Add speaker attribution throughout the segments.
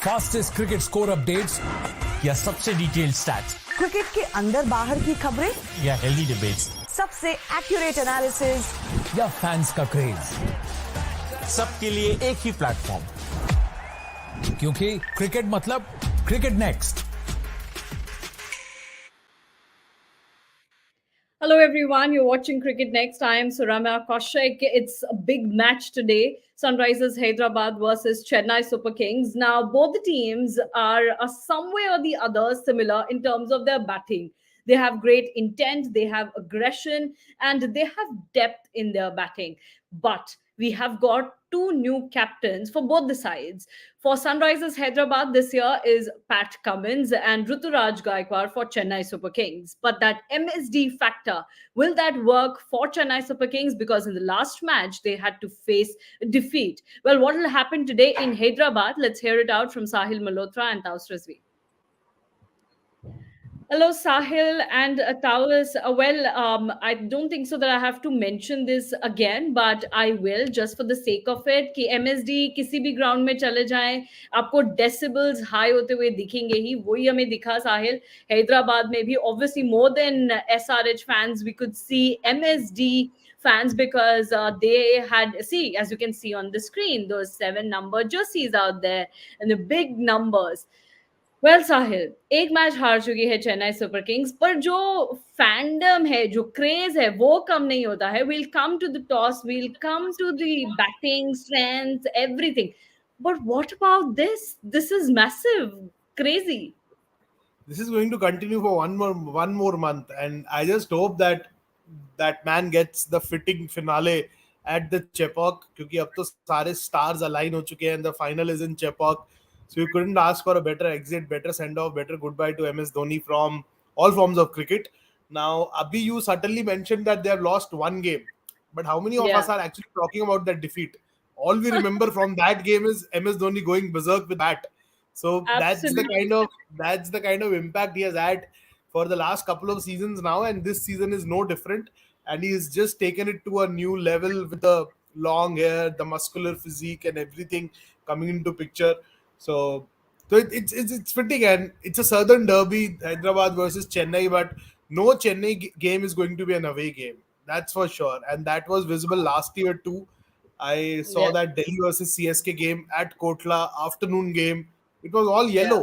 Speaker 1: Fastest cricket score updates या सबसे detailed stats,
Speaker 2: cricket के अंदर बाहर की खबरें
Speaker 1: या हेल्दी डिबेट्स,
Speaker 2: सबसे एक्यूरेट एनालिसिस
Speaker 1: या फैंस का क्रेज,
Speaker 3: सबके लिए एक ही प्लेटफॉर्म,
Speaker 1: क्योंकि क्रिकेट मतलब cricket next.
Speaker 4: Hello everyone, you're watching Cricket Next. I am Suramya Kaushik. It's a big match today. Sunrisers Hyderabad versus Chennai Super Kings. Now, both the teams are some way or the other similar in terms of their batting. They have great intent, they have aggression, and they have depth in their batting. But we have got two new captains for both the sides. For Sunrisers Hyderabad this year is Pat Cummins and Ruturaj Gaikwad for Chennai Super Kings. But that MSD factor, will that work for Chennai Super Kings? Because in the last match, they had to face defeat. Well, what will happen today in Hyderabad? Let's hear it out from Sahil Malhotra and Taus Rizvi. Hello, Sahil and Taurus. I don't think so that I have to mention this again, but I will just for the sake of it. कि MSD किसी भी ground में चले जाएं, आपको decibels high होते हुए दिखेंगे ही. वही हमें दिखा साहिल. हैदराबाद में भी obviously more than SRH fans, we could see MSD fans because they had, see, as you can see on the screen, those 7-number jerseys out there and the big numbers. Well Sahil, एक match हार चुकी है Chennai Super Kings, पर जो fandom है, जो craze है, वो कम नहीं होता है. We'll come to the toss, we'll come to the batting strength, everything. But what about this? This is massive, crazy.
Speaker 5: This is going to continue for one more month, and I just hope that that man gets the fitting finale at the Chepauk, क्योंकि अब तो सारे stars align हो चुके हैं and the final is in Chepauk. So you couldn't ask for a better exit, better send-off, better goodbye to MS Dhoni from all forms of cricket. Now, Abhi, you certainly mentioned that they have lost one game. But how many of us are actually talking about that defeat? All we remember from that game is MS Dhoni going berserk with that. So that's the kind of impact he has had for the last couple of seasons now, and this season is no different. And he's just taken it to a new level with the long hair, the muscular physique, and everything coming into picture. So it's fitting, and it's a southern derby, Hyderabad versus Chennai, but no Chennai game is going to be an away game. That's for sure. And that was visible last year too. I saw that Delhi versus CSK game at Kotla, afternoon game. It was all yellow.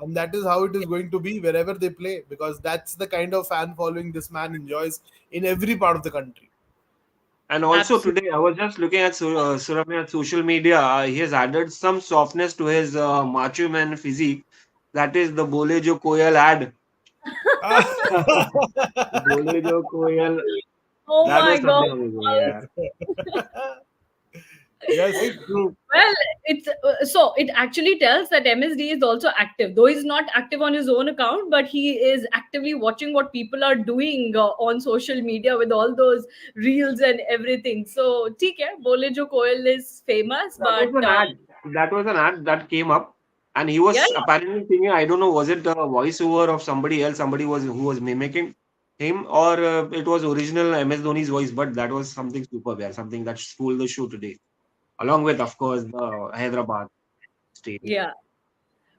Speaker 5: And that is how it is going to be wherever they play, because that's the kind of fan following this man enjoys in every part of the country.
Speaker 6: And also today, I was just looking at Suramya's social media. He has added some softness to his macho man physique. That is the Bole Jo Koyal ad. Bole Jo Koyal.
Speaker 4: Oh my God.
Speaker 5: Yes, it's true.
Speaker 4: Well, it actually tells that MSD is also active, though he's not active on his own account, but he is actively watching what people are doing on social media with all those reels and everything. So, theek hai, Bole Jo Koyal is famous,
Speaker 6: That was an ad that came up, and he was apparently thinking, I don't know, was it a voiceover of somebody else, who was mimicking him, or it was original MS Dhoni's voice, but that was something superb, something that stole the show today. Along with, of course, the Hyderabad stadium.
Speaker 4: Yeah.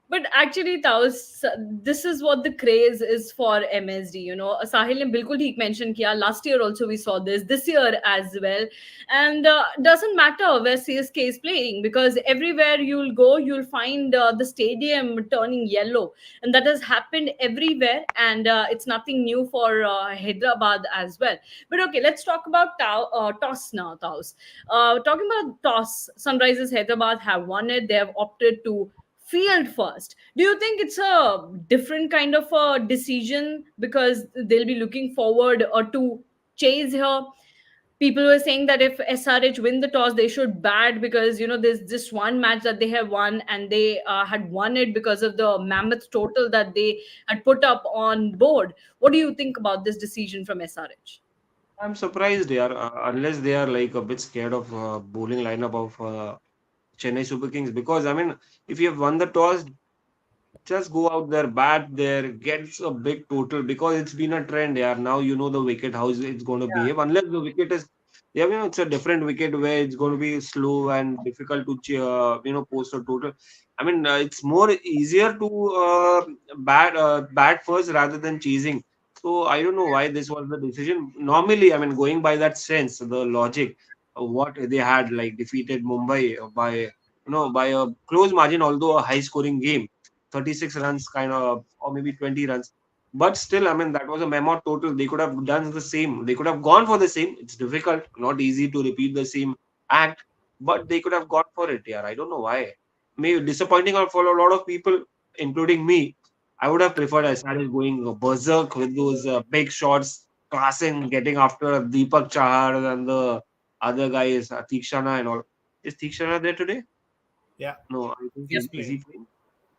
Speaker 4: But actually, Taus, this is what the craze is for MSD. You know, Sahil ne bilkul theek mention kiya. Last year also we saw this year as well. And doesn't matter where CSK is playing, because everywhere you'll go, you'll find the stadium turning yellow. And that has happened everywhere. And it's nothing new for Hyderabad as well. But okay, let's talk about toss now, Taus. Talking about toss, Sunrisers Hyderabad have won it. They have opted to field first. Do you think it's a different kind of a decision because they'll be looking forward or to chase here? People were saying that if SRH win the toss, they should bat because, you know, there's just one match that they have won and they had won it because of the mammoth total that they had put up on board. What do you think about this decision from SRH?
Speaker 6: I'm surprised, unless they are like a bit scared of bowling lineup of Chennai Super Kings, because I mean, if you have won the toss, just go out there, bat there, get a big total, because it's been a trend. Now you know the wicket, how it's going to behave. Unless the wicket is Yeah, it's a different wicket where it's going to be slow and difficult to post a total. I mean, it's more easier to bat first rather than chasing. So I don't know why this was the decision. Normally, I mean, going by that sense, the logic of what they had like defeated Mumbai by a close margin, although a high scoring game, 36 runs kind of, or maybe 20 runs. But still, I mean, that was a mammoth total. They could have done the same. They could have gone for the same. It's difficult, not easy to repeat the same act, but they could have gone for it. Yeah, I don't know why. Maybe disappointing for a lot of people, including me. I would have preferred SRH going berserk with those big shots, Klaasen getting after Deepak Chahar and the other guys, Tikshana and all. Is Tikshana there today?
Speaker 5: Yeah,
Speaker 6: No, I think
Speaker 5: he's
Speaker 6: is he
Speaker 5: playing.
Speaker 6: playing?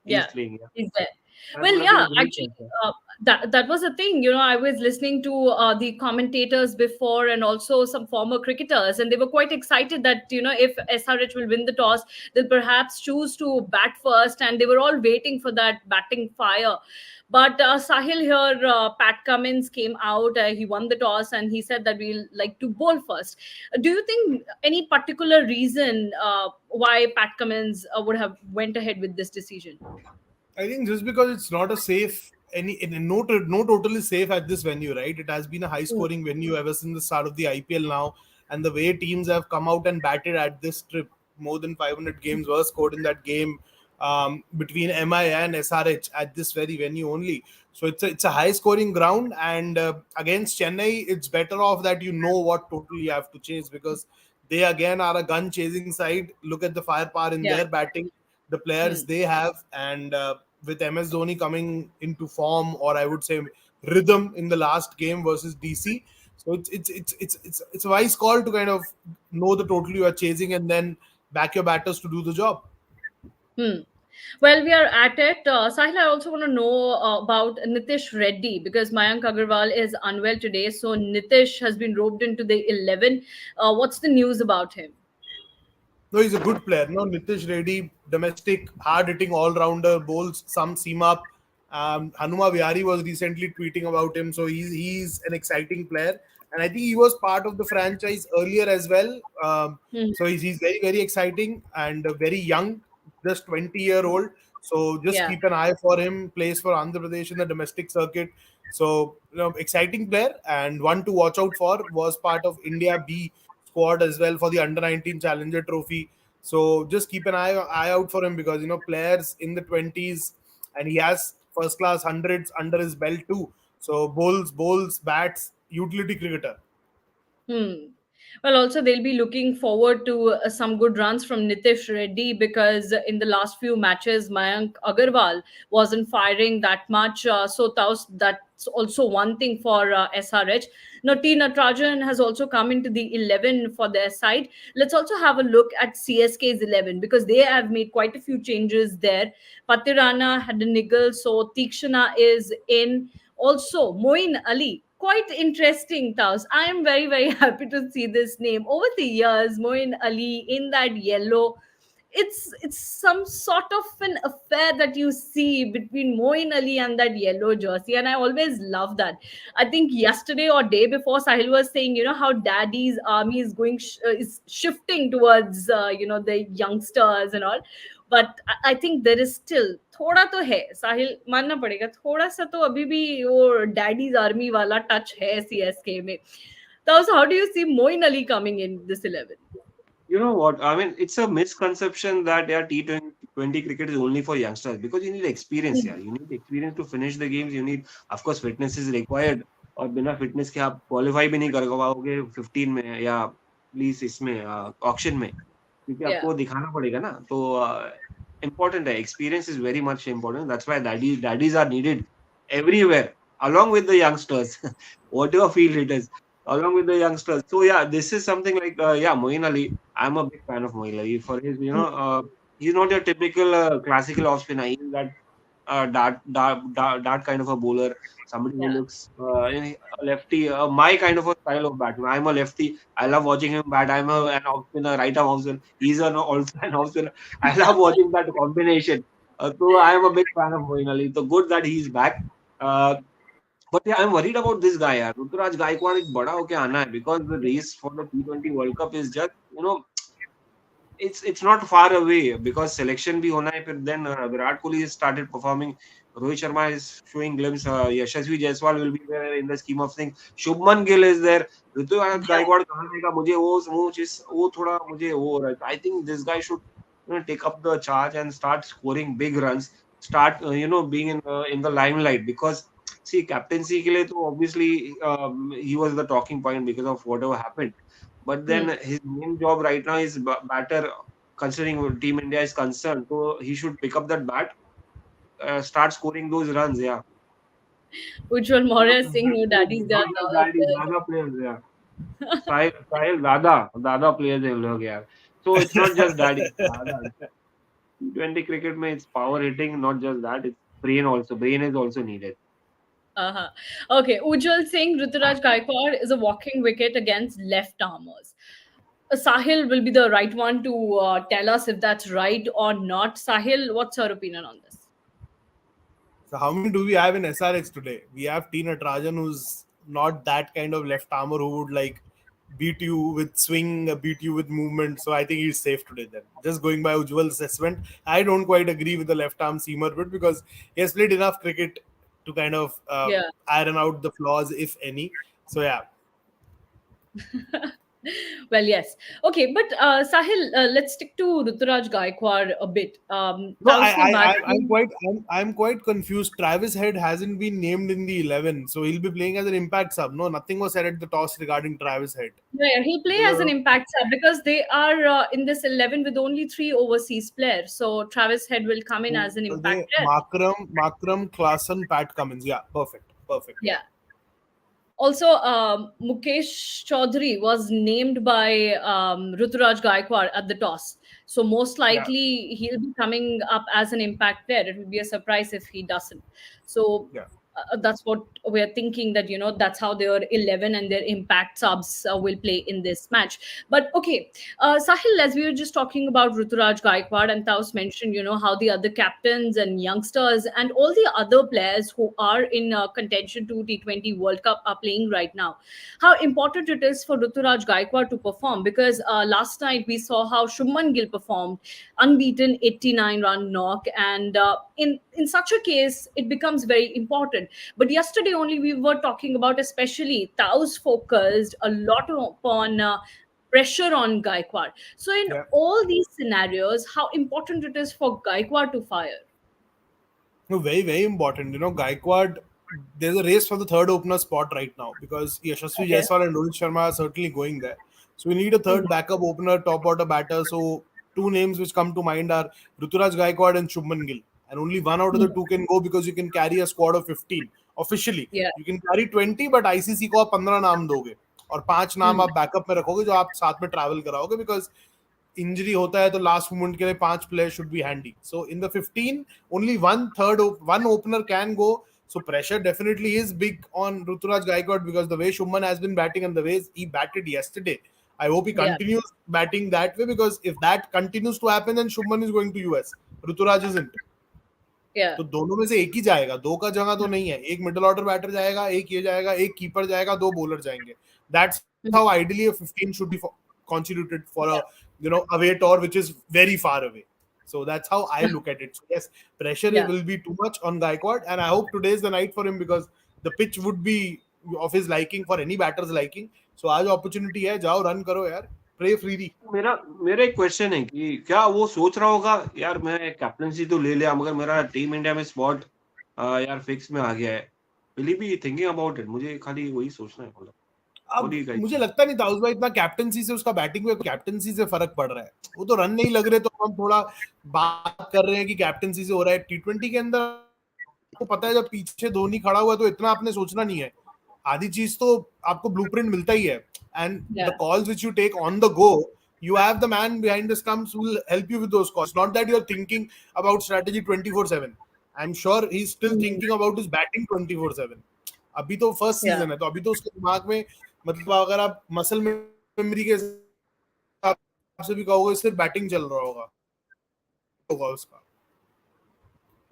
Speaker 6: He's
Speaker 4: Yeah,
Speaker 6: playing, yeah.
Speaker 4: is there.
Speaker 6: That
Speaker 4: Well,
Speaker 6: would have been
Speaker 4: yeah,
Speaker 6: a great
Speaker 4: actually,
Speaker 6: chance.
Speaker 4: that was the thing. I was listening to the commentators before, and also some former cricketers, and they were quite excited that if SRH will win the toss, they'll perhaps choose to bat first, and they were all waiting for that batting fire. But Sahil here, Pat Cummins came out. He won the toss, and he said that we'll like to bowl first. Do you think any particular reason why Pat Cummins would have went ahead with this decision?
Speaker 5: I think just because it's not a safe no totally safe at this venue, right? It has been a high
Speaker 4: Hmm.
Speaker 5: scoring venue ever since the start of the IPL now, and the way teams have come out and batted at this trip, more than 500 games were scored in that game between MI and SRH at this very venue only. So it's a high scoring ground, and against Chennai, it's better off that you know what total you have to chase, because they again are a gun chasing side. Look at the firepower in
Speaker 4: Yeah.
Speaker 5: their batting, the players
Speaker 4: Hmm.
Speaker 5: they have, and with MS Dhoni coming into form, or I would say rhythm in the last game versus DC. So it's a wise call to kind of know the total you are chasing and then back your batters to do the job.
Speaker 4: Hmm. Well, we are at it. Sahil, I also want to know about Nitish Reddy because Mayank Agarwal is unwell today. So Nitish has been roped into the 11. What's the news about him?
Speaker 5: No, he's a good player. No, Nitish Reddy, domestic, hard-hitting all-rounder, bowls some seam up. Hanuma Vihari was recently tweeting about him, so he's an exciting player, and I think he was part of the franchise earlier as well.
Speaker 4: Hmm.
Speaker 5: So he's very very exciting and very young, just 20-year-old. So just
Speaker 4: Yeah.
Speaker 5: keep an eye for him. Plays for Andhra Pradesh in the domestic circuit. So exciting player, and one to watch out for. Was part of India B squad as well for the under 19 Challenger Trophy. So just keep an eye out for him, because players in the 20s, and he has first class hundreds under his belt too. So bowls, bats, utility cricketer.
Speaker 4: Hmm. Well, also they'll be looking forward to some good runs from Nitish Reddy because in the last few matches, Mayank Agarwal wasn't firing that much. That's also one thing for SRH. Now, T. Natarajan has also come into the 11 for their side. Let's also have a look at CSK's 11 because they have made quite a few changes there. Patirana had a niggle, so Tikshana is in. Also, Moin Ali, quite interesting, Taos. I am very, very happy to see this name. Over the years, Moin Ali in that yellow, it's some sort of an affair that you see between Moin Ali and that yellow jersey, and I always love that. I think yesterday or day before, Sahil was saying, how Daddy's army is is shifting towards the youngsters and all. But I think there is still थोड़ा तो है साहिल मानना पड़ेगा थोड़ा सा तो अभी भी वो डैडीज आर्मी वाला टच है सीएसके में. Taos, how do you see Moin Ali coming in this 11?
Speaker 6: You know what? I mean, it's a misconception that T20 cricket is only for youngsters because you need experience. Yeah, you need experience to finish the games. You need, of course, fitness is required. और बिना fitness के आप qualify भी नहीं कर पाओगे 15 में या प्लीज इसमें ऑक्शन में क्योंकि
Speaker 4: Yeah.
Speaker 6: आपको दिखाना पड़ेगा ना तो important है experience is very much important. That's why daddies are needed everywhere along with the youngsters whatever field it is along with the youngsters. So yeah, this is something like Moeen Ali. I'm a big fan of Moeen Ali for his he's not your typical classical off spinner. He's that dart kind of a bowler, somebody who
Speaker 4: Yeah.
Speaker 6: looks a lefty, my kind of a style of batsman. I'm a lefty. I love watching him bat. An off spinner, right arm off spinner. He's also an off spinner. I love watching that combination. So I am a big fan of Moeen Ali. So good that he's back. Uh, But yeah, I'm worried about this guy. यार ऋतुराज गायकवाड़ एक बड़ा होके आना है because the race for the T20 World Cup is just it's not far away because selection भी होना है फिर then Virat Kohli has started performing. Rohit Sharma is showing glimpse. Yashasvi Jaiswal will be there in the scheme of things. Shubman Gill is there. Rituraj Gaekwad कहाँ रहेगा मुझे वो थोड़ा मुझे वो हो रहा है. I think this guy should take up the charge and start scoring big runs. Start being in the limelight because see captaincy के लिए तो obviously he was the talking point because of whatever happened. But then his main job right now is batter, considering Team India is concerned. So he should pick up that bat, start scoring those runs. Yeah.
Speaker 4: Ujjwal Maurya Singh, no daddies, they are
Speaker 6: Not just daddy, Dada players. Yeah. Sahil Dada players हैं लोग यार. So it's not just daddy. Dada. T20 cricket में it's power hitting, not just that. It's brain also. Brain is also needed.
Speaker 4: Uh-huh. Okay, Ujjwal Singh, Ruturaj Gaikwad is a walking wicket against left armers. Sahil will be the right one to tell us if that's right or not. Sahil, what's your opinion on this?
Speaker 5: So how many do we have in SRH today? We have T. Natarajan, who's not that kind of left armour who would like beat you with swing, beat you with movement. So I think he's safe today then. Just going by Ujjwal's assessment, I don't quite agree with the left arm seamer bit because he has played enough cricket to kind of iron out the flaws, if any. So yeah.
Speaker 4: Well, yes. Okay, but Sahil, let's stick to Ruturaj Gaikwad a bit.
Speaker 5: No, I'm quite confused. Travis Head hasn't been named in the 11, so he'll be playing as an impact sub. No, nothing was said at the toss regarding Travis Head.
Speaker 4: Yeah, he'll play as an impact sub because they are in this 11 with only 3 overseas players. So Travis Head will come in as an impact player.
Speaker 5: Markram, Klaasen, Pat Cummins. Yeah, perfect.
Speaker 4: Yeah. Also, Mukesh Chaudhary was named by Ruturaj Gaikwad at the toss. So most likely he'll be coming up as an impact player. It would be a surprise if he doesn't. So that's what we're thinking, that that's how their 11 and their impact subs will play in this match. But okay, Sahil, as we were just talking about Ruturaj Gaikwad, and Taus mentioned how the other captains and youngsters and all the other players who are in contention to T20 World Cup are playing right now, how important it is for Ruturaj Gaikwad to perform, because last night we saw how Shubman Gill performed, unbeaten 89-run knock, and in such a case it becomes very important. But yesterday only we were talking about, especially Taus focused a lot upon pressure on Gaikwad. So in all these scenarios, how important it is for Gaikwad to fire?
Speaker 5: No, very, very important. Gaikwad, there's a race for the third opener spot right now because Yashasvi Jaiswal and Rohit Sharma are certainly going there. So we need a third backup opener, top order batter. So two names which come to mind are Ruturaj Gaikwad and Shubman Gill. And only one out of the two can go because you can carry a squad of 15 officially. You can carry 20, but ICC को आप 15 नाम दोगे और 5 नाम आप backup में रखोगे जो आप साथ में ट्रैवल कराओगे, because injury होता है तो last moment के लिए 5 players should be handy. So in the 15, only one opener can go. So pressure definitely is big on Ruturaj Gaikwad because the way Shubman has been batting and the way he batted yesterday, I hope he continues batting that way, because if that continues to happen, then Shubman is going to US. Ruturaj isn't. तो दोनों में से एक ही जाएगा, दो का जगह तो नहीं है. एक मिडिल ऑर्डर बैटर जाएगा, एक ये जाएगा, एक कीपर जाएगा, दो बॉलर जाएंगे. That's how ideally a 15 should be constituted for a away tour which is very far away. So that's how I look at it. So yes, pressure will be too much on Gaikwad, and I hope today is the night for him because the pitch would be of his liking, for any batter's liking. So आज opportunity है, जाओ run करो यार, play freely.
Speaker 6: मेरा एक question है कि क्या वो सोच रहा होगा यार मैं कैप्टनसी तो ले लिया मगर मेरा टीम इंडिया में स्पॉट यार फिक्स में आ गया है. Will he be thinking about it? मुझे खाली वही सोचना है.
Speaker 5: अब मुझे लगता नहीं था उस बार इतना कैप्टनसी से उसका बैटिंग में कैप्टनसी से फर्क पड़ रहा है. वो तो रन नहीं लग रहे तो हम थोड़ा बात कर रहे हैं कि कैप्टनसी से हो रहा है. T20 के अंदर आपको पता है जब पीछे धोनी खड़ा हुआ तो इतना आपने सोचना नहीं है. आधी चीज तो आपको ब्लूप्रिंट मिलता ही है. And the calls which you take on the go, you have the man behind the stumps who will help you with those calls. Not that you're thinking about strategy 24/7. I'm sure he's still thinking about his batting 24/7. अभी तो first season है तो अभी तो उसके दिमाग में मतलब अगर आप मसल मेमोरी के हिसाब से भी कहोगे सिर्फ बैटिंग चल रहा होगा उसका.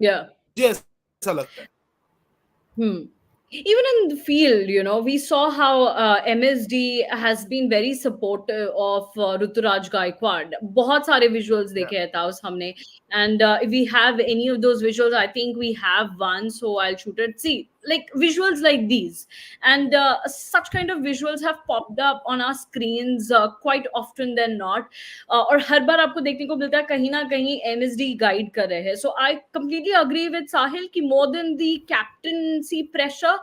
Speaker 5: मुझे ऐसा लगता है.
Speaker 4: Even in the field, we saw how MSD has been very supportive of Ruturaj Gaikwad. बहुत सारे visuals देखे हैं ताउस हमने, and if we have any of those visuals, I think we have one, so I'll shoot it. See, like visuals like these, and such kind of visuals have popped up on our screens quite often than not. और हर बार आपको देखने को मिलता है कहीं ना कहीं MSD guide कर रहे हैं. So I completely agree with Sahil कि more than the captaincy pressure,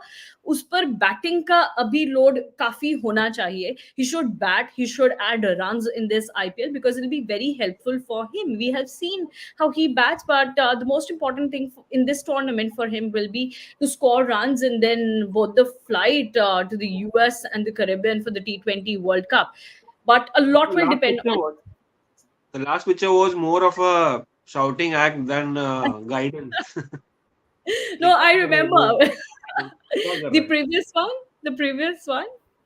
Speaker 4: उस पर बैटिंग का अभी लोड काफी होना चाहिए. He should bat, he should add runs in this IPL because it will be very helpful for him. We have seen how he bats, but the most important thing in this tournament for him will be to score runs and then both the flight to the US and the Caribbean for the T20 World Cup. But a lot will depend on.
Speaker 6: The last picture was more of a shouting act than guidance.
Speaker 4: No, I remember. The previous one?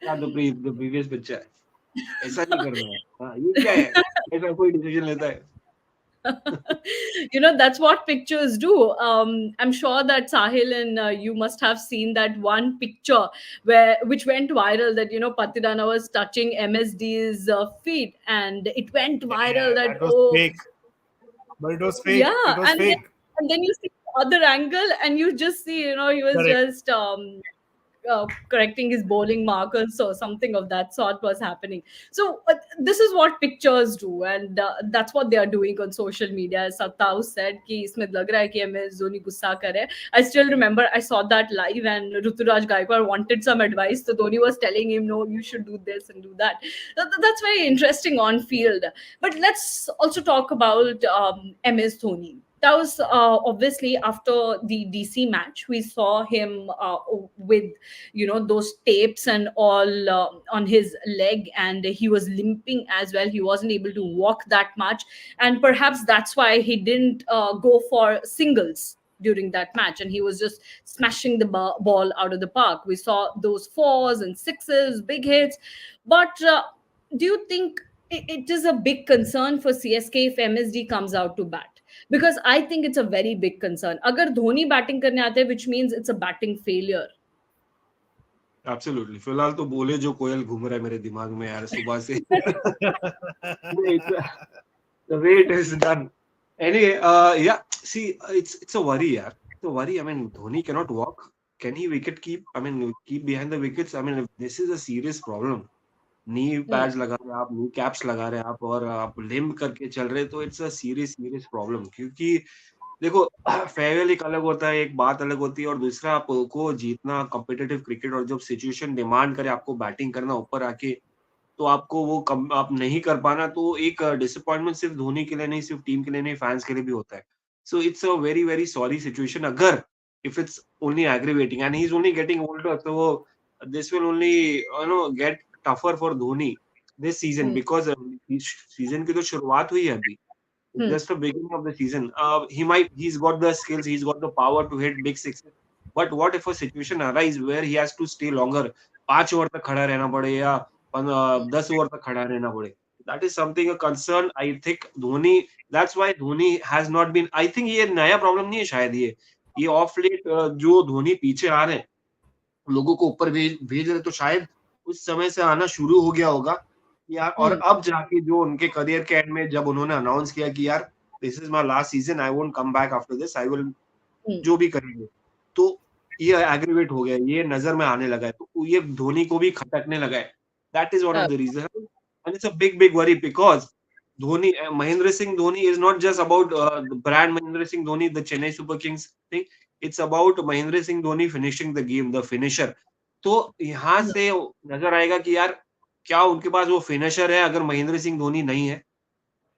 Speaker 6: Yeah, the previous picture. ऐसा नहीं करना है. हाँ, ये क्या है? ऐसा कोई decision लेता है.
Speaker 4: That's what pictures do. I'm sure that Sahil and you must have seen that one picture which went viral, that Patirana was touching MSD's feet, and it went viral.
Speaker 5: That was fake. But it was fake.
Speaker 4: Yeah,
Speaker 5: it was fake.
Speaker 4: And then you see the other angle, and you just see, he was
Speaker 5: Correct.
Speaker 4: just correcting his bowling markers, or something of that sort was happening. So this is what pictures do, and that's what they are doing on social media. As Sattav said कि इसमें लग रहा है कि MS Dhoni गुस्सा कर रहे हैं. I still remember I saw that live, and Ruturaj Gaikwad wanted some advice, so Dhoni was telling him, no, you should do this and do that. That's very interesting on field. But let's also talk about MS Dhoni. That was obviously after the DC match. We saw him with those tapes and all on his leg, and he was limping as well. He wasn't able to walk that much, and perhaps that's why he didn't go for singles during that match, and he was just smashing the ball out of the park. We saw those fours and sixes, big hits. But do you think it is a big concern for CSK if MSD comes out to bat? Because I think it's a very big concern. अगर Dhoni batting करने आते हैं, which means it's a batting failure.
Speaker 6: Absolutely. फिलहाल तो बोले जो कोयल घूम रहा है मेरे दिमाग में यार सुबह से. The way it is done. Anyway, yeah. See, it's a worry, yaar. It's a worry. I mean, Dhoni cannot walk. Can he wicket keep? I mean, keep behind the wickets. I mean, this is a serious problem. Knee pads लगा रहे हैं आप, नी caps लगा रहे हैं आप, और आप लिम्ब करके चल रहे, तो इट्स अ सीरियस प्रॉब्लम. क्योंकि देखो, फेयरवेल एक अलग होता है, एक बात अलग होती है, और दूसरा आपको जीतना कॉम्पिटिटिव क्रिकेट, और जब सिचुएशन डिमांड करे आपको बैटिंग करना ऊपर आके, तो आपको वो आप नहीं कर पाना, तो एक डिसअपॉइंटमेंट सिर्फ धोनी के लिए नहीं, सिर्फ टीम के लिए नहीं, फैंस के लिए भी होता है. So it's a very very sorry situation. अगर if it's only aggravating and he is only getting older, तो this will only get tougher for Dhoni this season, because season की तो शुरुआत हुई है अभी. Just the beginning of the season. He's got the skills, he's got the power to hit big sixes. But what if a situation arises where he has to stay longer? 5 over तक खड़ा रहना पड़े या 10 over तक खड़ा रहना पड़े. That is something a concern. I think Dhoni. That's why Dhoni has not been. I think ये नया प्रॉब्लम नहीं है शायद. ये ऑफ लेट जो धोनी पीछे आ रहे हैं, लोगों को ऊपर भेज रहे, तो शायद उस समय से आना शुरू हो गया होगा यार. और अब जाके जो उनके करियर के एंड में जब उन्होंने अनाउंस किया कि यार this is my last season, I won't come back after this, I will जो भी करेंगे, तो ये एग्रीवेट हो गया, ये नजर में आने लगा है, तो ये धोनी को भी खटकने लगा है. That is one of the reason, and it's a big worry, because Dhoni, Mahendra Singh Dhoni is not just about brand Mahendra Singh Dhoni, the Chennai Super Kings thing. It's about Mahendra Singh Dhoni finishing the game, the finisher. तो यहाँ से नजर आएगा कि यार क्या उनके पास वो फिनिशर है अगर महेंद्र सिंह धोनी नहीं है.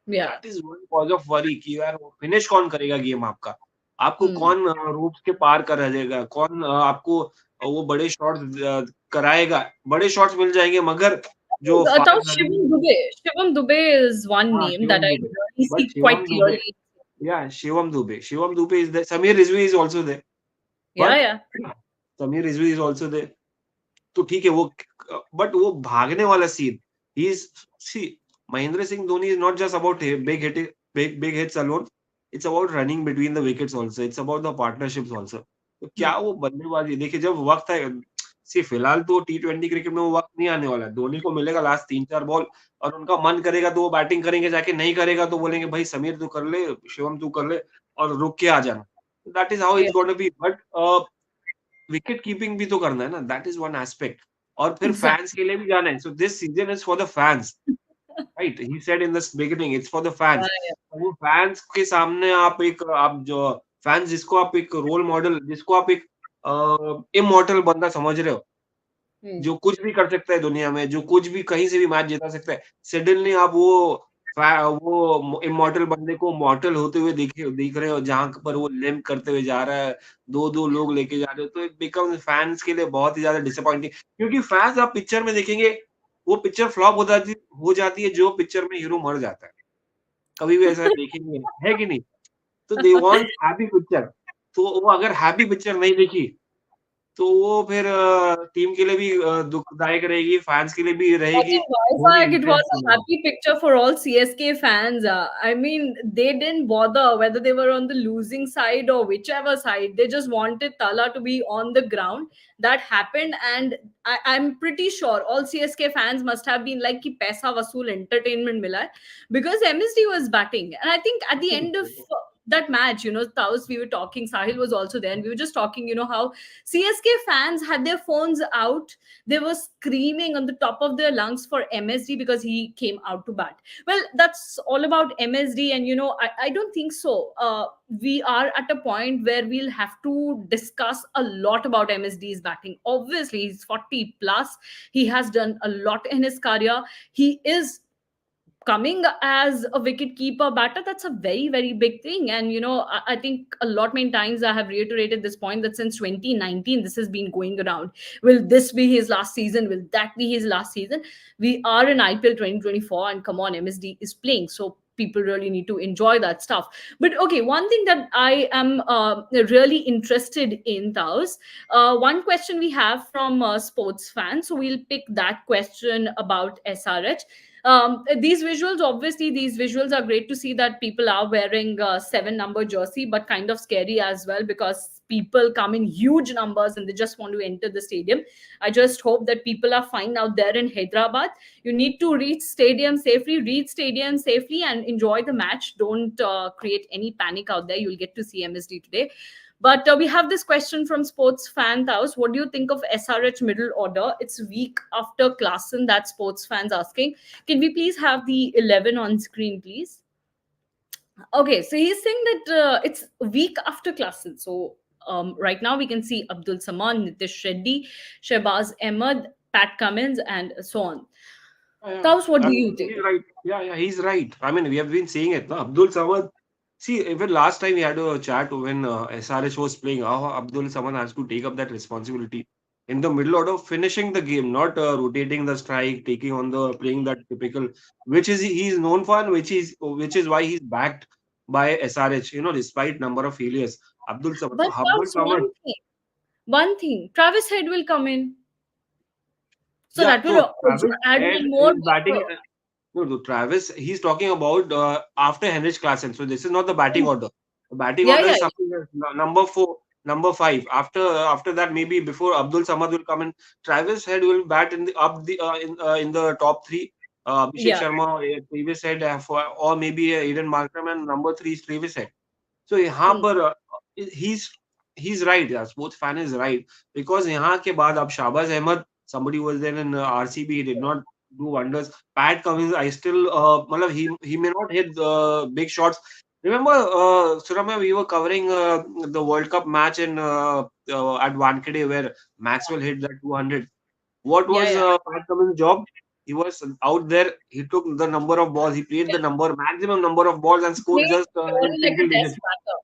Speaker 6: That is one cause of worry कि यार फिनिश कौन करेगा गेम आपका, आपको कौन रूप्स के पार कर देगा, कौन आपको वो बड़े शॉट्स कराएगा. बड़े शॉट्स मिल जाएंगे, मगर जो
Speaker 4: Shivam Dubey is one name that I see quite clearly.
Speaker 6: Yeah, Shivam Dube is there. Samir Rizvi is also there.
Speaker 4: Yeah.
Speaker 6: Samir Rizvi is also there. तो ठीक है, वो बट वो भागने वाला सीन, ही is, see, Mahendra Singh Dhoni is not just about big hits alone. It's about running between the wickets also. It's about the partnerships also. तो क्या वो बल्लेबाजी देखिए जब वक्त है सिर्फ फिलहाल तो T20 क्रिकेट में वो वक्त नहीं आने वाला है। धोनी को मिलेगा लास्ट 3-4 बॉल और उनका मन करेगा तो वो बैटिंग करेंगे जाके, नहीं करेगा तो बोलेंगे भाई समीर तू कर ले, शिवम तू कर ले और रुक के आ जाना। That is how
Speaker 4: Yeah,
Speaker 6: it's gonna be but wicket keeping भी तो करना है ना, दैट इज वन एस्पेक्ट और फिर
Speaker 4: exactly.
Speaker 6: फैंस के लिए भी जाना है। So this season is for the fans, right? He said in the beginning it's for the
Speaker 4: Yeah,
Speaker 6: fans.
Speaker 4: yeah.
Speaker 6: वो फैंस के सामने आप जो फैंस जिसको आप एक रोल मॉडल, जिसको आप एक इमॉर्टल बंदा समझ रहे हो,
Speaker 4: Hmm.
Speaker 6: जो कुछ भी कर सकता है दुनिया में, जो कुछ भी कहीं से भी मैच जिता सकता है, सडनली आप वो इमॉर्टल बंदे को मॉर्टल होते हुए देख रहे हो, जहां पर वो लिम्प करते हुए जा रहा है, दो लोग लेके जा रहे हो, तो इट बिकम्स फैंस के लिए बहुत ही ज्यादा डिसअपॉइंटिंग। क्योंकि फैंस आप पिक्चर में देखेंगे, वो पिक्चर फ्लॉप हो जाती है जो पिक्चर में हीरो मर जाता है। कभी भी ऐसा देखेंगे, है कि नहीं? तो दे वांट हैप्पी पिक्चर। तो वो अगर हैप्पी पिक्चर नहीं देखी तो वो फिर टीम के लिए भी दुखदायक रहेगी, फैन्स के लिए भी
Speaker 4: But
Speaker 6: रहेगी,
Speaker 4: in
Speaker 6: Dhoni
Speaker 4: Vizag, it was
Speaker 6: intense
Speaker 4: a happy picture for all CSK fans. I mean, they didn't bother whether they were on the losing side or whichever side. They just wanted Tala to be on the ground. That happened, and I'm pretty sure all CSK fans must have been like, "Ki paisa vasool entertainment mila hai," because MSD was batting, and I think at the end of that match, Taus, we were talking. Sahil was also there, and we were just talking. How CSK fans had their phones out, they were screaming on the top of their lungs for MSD because he came out to bat. Well, that's all about MSD, and I don't think so. We are at a point where we'll have to discuss a lot about MSD's batting. Obviously, he's 40 plus. He has done a lot in his career. He is coming as a wicket keeper batter. That's a very, very big thing. And I think a lot many times I have reiterated this point that since 2019 this has been going around. Will this be his last season? Will that be his last season? We are in IPL 2024, and come on, MSD is playing, so people really need to enjoy that stuff. But okay, one thing that I am really interested in, Taos, one question we have from sports fans, so we'll pick that question about SRH. These visuals are great to see that people are wearing a 7 number jersey, but kind of scary as well because people come in huge numbers and they just want to enter the stadium. I just hope that people are fine out there in Hyderabad. You need to reach stadium safely and enjoy the match. Don't create any panic out there. You'll get to see MSD today. But we have this question from sports fan Taos. What do you think of SRH middle order? It's week after Klaasen, that sports fans asking. Can we please have the 11 on screen, please? Okay, so he's saying that it's week after Klaasen. So right now we can see Abdul Saman, Nitish Reddy, Shehbaz Ahmed, Pat Cummins, and so on.
Speaker 6: Yeah,
Speaker 4: Taos, what
Speaker 6: I
Speaker 4: do
Speaker 6: mean,
Speaker 4: you think?
Speaker 6: he's right. Yeah, he's right. I mean, we have been seeing it. No? Abdul Samad. See, even last time we had a chat when SRH was playing, how Abdul Samad has to take up that responsibility in the middle order, finishing the game, not rotating the strike, taking on the playing that typical, which is he's known for, and which is why he's backed by SRH. Despite number of failures, Abdul Samad.
Speaker 4: But
Speaker 6: So Abdul
Speaker 4: Taos,
Speaker 6: Samad.
Speaker 4: one thing, Travis Head will come in. So
Speaker 6: Yeah.
Speaker 4: that will
Speaker 6: So
Speaker 4: also
Speaker 6: Travis
Speaker 4: add
Speaker 6: Head
Speaker 4: one more
Speaker 6: is batting.
Speaker 4: number.
Speaker 6: No, Travis, he's talking about after Heinrich Klaasen. So this is not the batting order. The batting
Speaker 4: Yeah,
Speaker 6: order
Speaker 4: yeah,
Speaker 6: is something else. Number 4, number 5. After that, maybe before Abdul Samad will come in, Travis Head will bat in the up the in the top 3. Abhishek
Speaker 4: yeah.
Speaker 6: Sharma, Travis Head, or maybe Eden Markram, and number 3 is Travis Head. So यहाँ
Speaker 4: Hmm.
Speaker 6: पर he's right. Yeah, sports fan is right because यहाँ के बाद अब Shahbaz Ahmad, somebody was there in RCB, he did not do wonders. Pat Cummins, I still मतलब he may not hit big shots. Remember, Surama, we were covering the World Cup match at Wankhede where Maxwell hit that 200. What
Speaker 4: Yeah,
Speaker 6: was
Speaker 4: yeah.
Speaker 6: Pat Cummins' job? He was out there. He took the number of balls. He played the maximum number of balls and scored
Speaker 4: Played
Speaker 6: just in
Speaker 4: purely like
Speaker 6: single
Speaker 4: a test
Speaker 6: digits.
Speaker 4: batter.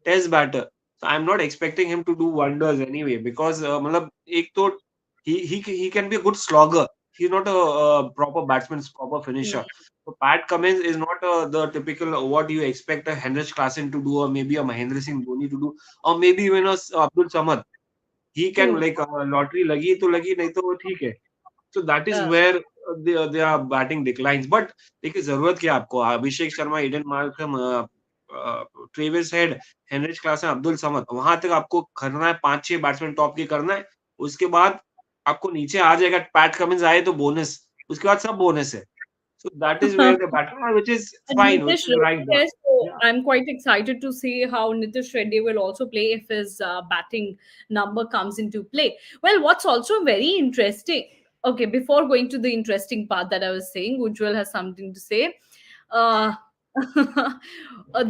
Speaker 6: Test batter. So I'm not expecting him to do wonders anyway because मतलब एक तो he can be a good slogger. He's not a proper batsman, proper
Speaker 4: Hmm.
Speaker 6: finisher. So Pat Cummins is not the typical what you expect a Heinrich Klaasen to do, or maybe a Mahendra Singh Dhoni to do, or maybe even a Abdul Samad. He can
Speaker 4: Hmm.
Speaker 6: like lottery लगी तो लगी नहीं तो वो ठीक है. So that is
Speaker 4: Uh,
Speaker 6: where their batting declines. But देखिए जरूरत क्या है आपको? Abhishek Sharma, Aiden Markram, Travis Head, Heinrich Klaasen, Abdul Samad, वहां तक आपको करना है, 5-6 बैट्समैन टॉप के करना है, उसके बाद आपको नीचे आ जाएगा, पैट कमिंस आए तो बोनस, उसके बाद सब बोनस है. So that is where the battle, which is
Speaker 4: And
Speaker 6: fine, which
Speaker 4: Nitish
Speaker 6: is right.
Speaker 4: Reddy, yes, so
Speaker 6: Yeah.
Speaker 4: I'm quite excited to see how Nitish Reddy will also play if his batting number comes into play. Well, what's also very interesting, okay, before going to the interesting part that I was saying, Ujjwal has something to say. Uh,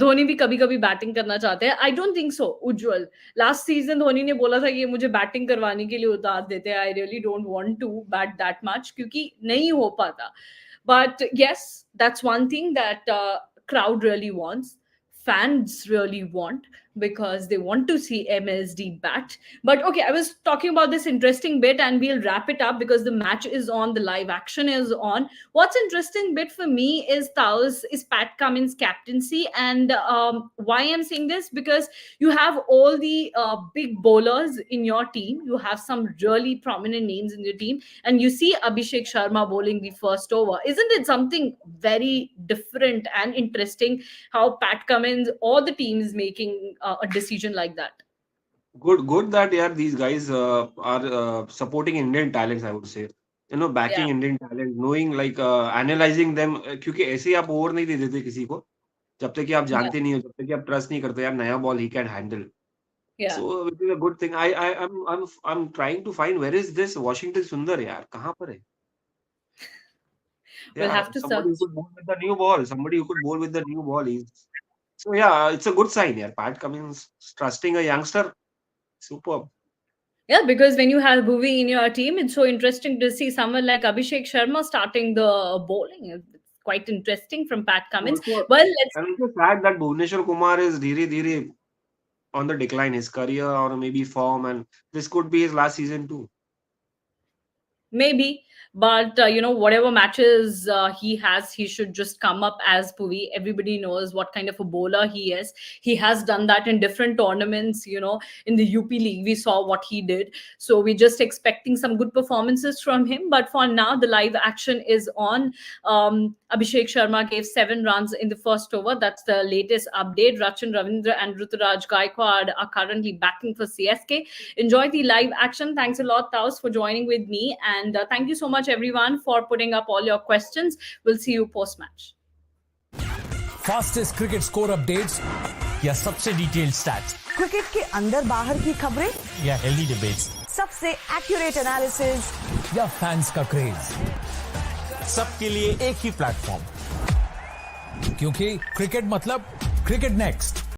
Speaker 4: Dhoni भी कभी कभी batting करना चाहते हैं. I don't think so Ujjwal. Last season Dhoni ने बोला था कि ये मुझे बैटिंग करवाने के लिए उतार देते हैं. I really don't want to bat that much क्योंकि नहीं हो पाता. But yes, that's one thing that crowd really wants, fans really want, because they want to see MSD bat. But okay, I was talking about this interesting bit and we'll wrap it up because the match is on, the live action is on. What's interesting bit for me is Taos is Pat Cummins' captaincy. And why I'm saying this, because you have all the big bowlers in your team. You have some really prominent names in your team, and you see Abhishek Sharma bowling the first over. Isn't it something very different and interesting how Pat Cummins or the team is making a decision like that?
Speaker 6: Good that yeah, these guys are supporting Indian talents, I would say. You know, backing
Speaker 4: Yeah.
Speaker 6: Indian talent, knowing like analyzing them. क्योंकि ऐसे ही आप over नहीं दे देते किसी को जब तक कि आप जानते नहीं हो, जब तक कि आप ट्रस्ट नहीं करते यार नया ball he can handle.
Speaker 4: Yeah.
Speaker 6: So which is a good thing. I'm trying to find where is this Washington Sundar यार, कहाँ पर है?
Speaker 4: We'll
Speaker 6: Yeah,
Speaker 4: have to
Speaker 6: somebody who
Speaker 4: search.
Speaker 6: could bowl with the new ball. Somebody who could bowl with the new ball. So yeah, it's a good sign. Yeah, Pat Cummins trusting a youngster. Superb.
Speaker 4: Yeah, because when you have Bhuvi in your team, it's so interesting to see someone like Abhishek Sharma starting the bowling. It's quite interesting from Pat Cummins.
Speaker 6: Also,
Speaker 4: Well, let's
Speaker 6: I'm also sad that Bhuvneshwar Kumar is dhire on the decline, his career or maybe form, and this could be his last season too.
Speaker 4: maybe, but whatever matches he has, he should just come up as Bhuvi. Everybody knows what kind of a bowler he is. He has done that in different tournaments. In the UP League, we saw what he did. So we're just expecting some good performances from him. But for now, the live action is on. Abhishek Sharma gave 7 runs in the first over. That's the latest update. Rachin Ravindra and Ruturaj Gaikwad are currently backing for CSK. Enjoy the live action. Thanks a lot, Taos, for joining with me. And thank you so much, everyone, for putting up all your questions. We'll see you post-match.
Speaker 1: Fastest cricket score updates या सबसे detailed stats
Speaker 2: cricket के अंदर बाहर की खबरें
Speaker 1: या healthy debates,
Speaker 2: सबसे accurate analysis
Speaker 1: या फैंस का क्रेज,
Speaker 3: सबके लिए एक ही प्लेटफॉर्म.
Speaker 1: क्योंकि क्रिकेट मतलब क्रिकेट नेक्स्ट.